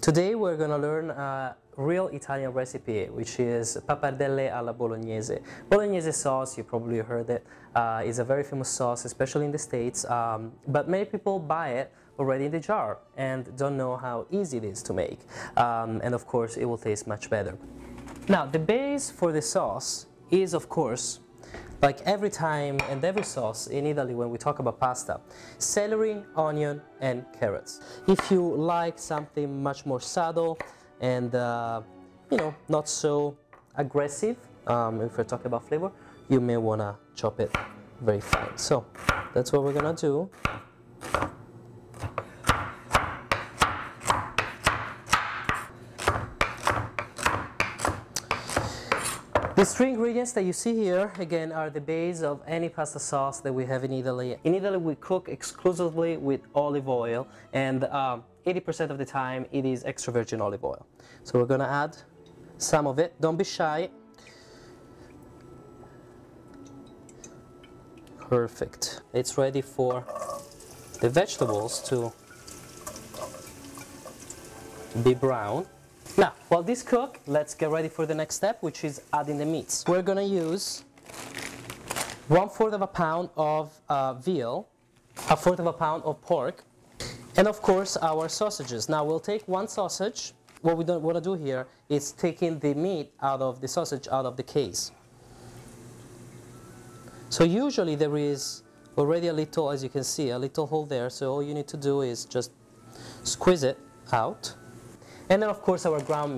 Today we're going to learn a real Italian recipe, which is Pappardelle Alla Bolognese. Bolognese sauce, you probably heard it, is a very famous sauce, especially in the States, but many people buy it already in the jar and don't know how easy it is to make. And of course it will taste much better. Now the base for the sauce is, of course, like every time and every sauce in Italy when we talk about pasta, celery, onion and carrots. If you like something much more subtle and not so aggressive, if we're talking about flavor, you may want to chop it very fine. So that's what we're gonna do. These three ingredients that you see here, again, are the base of any pasta sauce that we have in Italy. In Italy, we cook exclusively with olive oil, and 80% of the time it is extra virgin olive oil. So we're gonna add some of it. Don't be shy. Perfect. It's ready for the vegetables to be brown. Now, while this cooks, let's get ready for the next step, which is adding the meats. We're gonna use 1/4 of a pound of veal, 1/4 of a pound of pork, and of course our sausages. Now we'll take one sausage. What we don't want to do here is taking the meat out of the sausage, out of the case. So usually there is already a little, as you can see, a little hole there, so all you need to do is just squeeze it out. And then of course our ground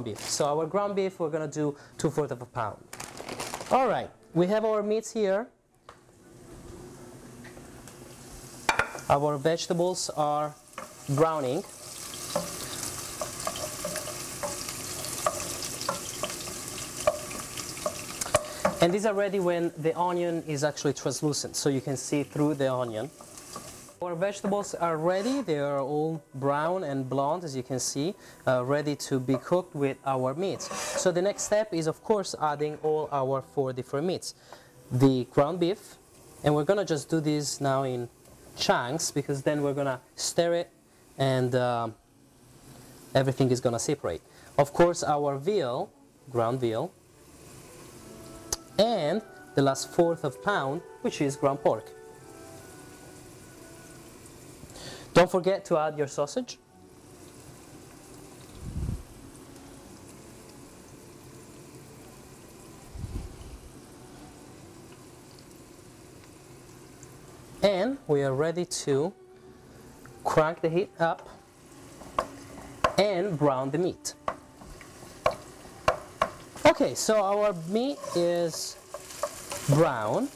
beef. So our ground beef, we're gonna do 2/4 of a pound. All right, we have our meats here. Our vegetables are browning. And these are ready when the onion is actually translucent, so you can see through the onion. Our vegetables are ready. They are all brown and blonde, as you can see, ready to be cooked with our meats. So the next step is, of course, adding all our 4 different meats. The ground beef, and we're gonna just do this now in chunks, because then we're gonna stir it and everything is gonna separate. Of course, our veal, ground veal, and the last 1/4 of pound, which is ground pork. Don't forget to add your sausage. And we are ready to crank the heat up and brown the meat. Okay, so our meat is brown,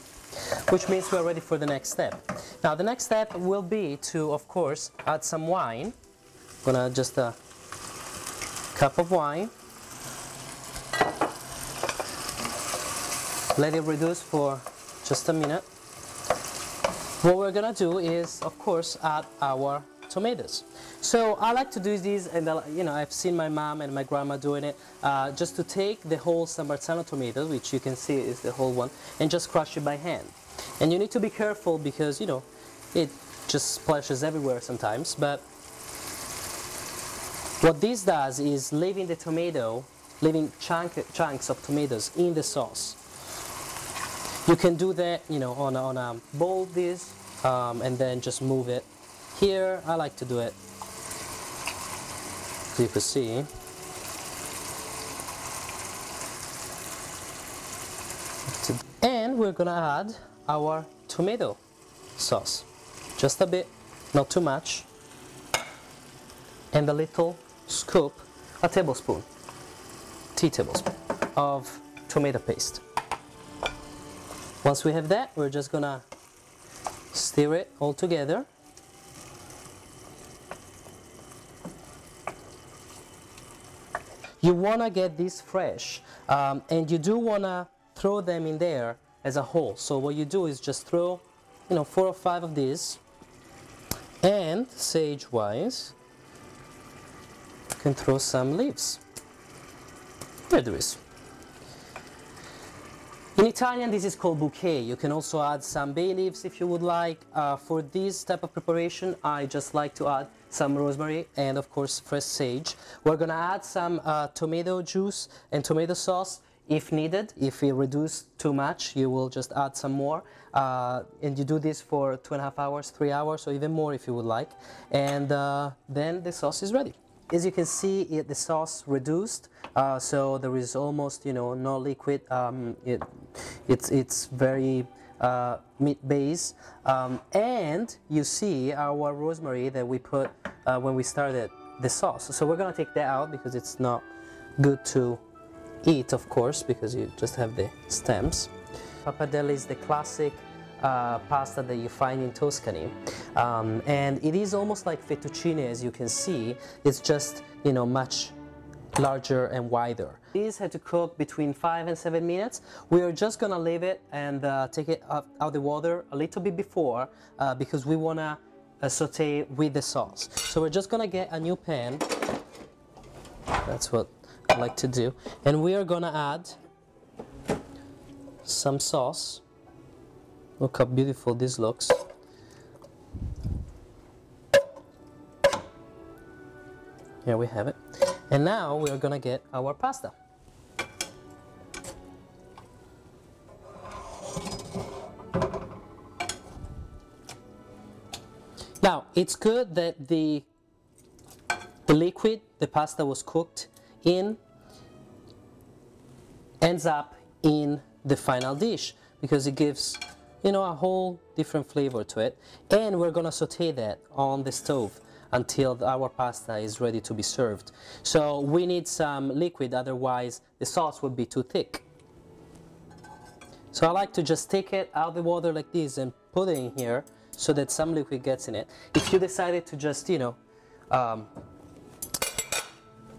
which means we're ready for the next step. Now the next step will be to, of course, add some wine. I'm gonna just a cup of wine. Let it reduce for just a minute. What we're gonna do is, of course, add our tomatoes. So I like to do this, and I've seen my mom and my grandma doing it, just to take the whole San Marzano tomato, which you can see is the whole one, and just crush it by hand. And you need to be careful because, it just splashes everywhere sometimes. But what this does is leaving the tomato, leaving chunks of tomatoes in the sauce. You can do that, on a bowl, and then just move it. Here, I like to do it, as you can see. And we're gonna add our tomato sauce, just a bit, not too much, and a little scoop, a tablespoon, tea tablespoon of tomato paste. Once we have that, we're just gonna stir it all together. You wanna get these fresh, and you do wanna throw them in there as a whole. So what you do is just throw, 4 or 5 of these, and sage-wise, you can throw some leaves. There is. In In Italian, this is called bouquet. You can also add some bay leaves if you would like. For this type of preparation, I just like to add some rosemary and of course fresh sage. We're gonna add some tomato juice and tomato sauce if needed. If it reduces too much, you will just add some more. And you do this for 2.5 hours, 3 hours, or even more if you would like. And then the sauce is ready. As you can see, the sauce reduced, so there is almost, no liquid. It's very meat base, and you see our rosemary that we put when we started the sauce. So we're gonna take that out because it's not good to eat, of course, because you just have the stems. Pappardelle is the classic pasta that you find in Tuscany, and it is almost like fettuccine, as you can see. It's just much larger and wider. These had to cook between 5 and 7 minutes. We are just gonna leave it and take it out the water a little bit before because we wanna saute with the sauce. So we're just gonna get a new pan. That's what I like to do, and we are gonna add some sauce. Look how beautiful this looks. Here we have it. And now we are gonna get our pasta. Now, it's good that the liquid the pasta was cooked in ends up in the final dish, because it gives a whole different flavor to it. And we're gonna saute that on the stove until our pasta is ready to be served. So we need some liquid, otherwise the sauce would be too thick. So I like to just take it out of the water like this and put it in here so that some liquid gets in it. If you decided to just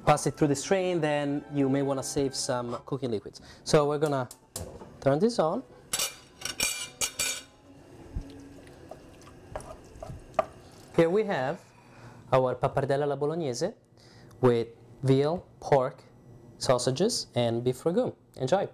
pass it through the strain, then you may want to save some cooking liquids. So we're gonna turn this on. Here we have our pappardelle alla bolognese with veal, pork, sausages, and beef ragout. Enjoy!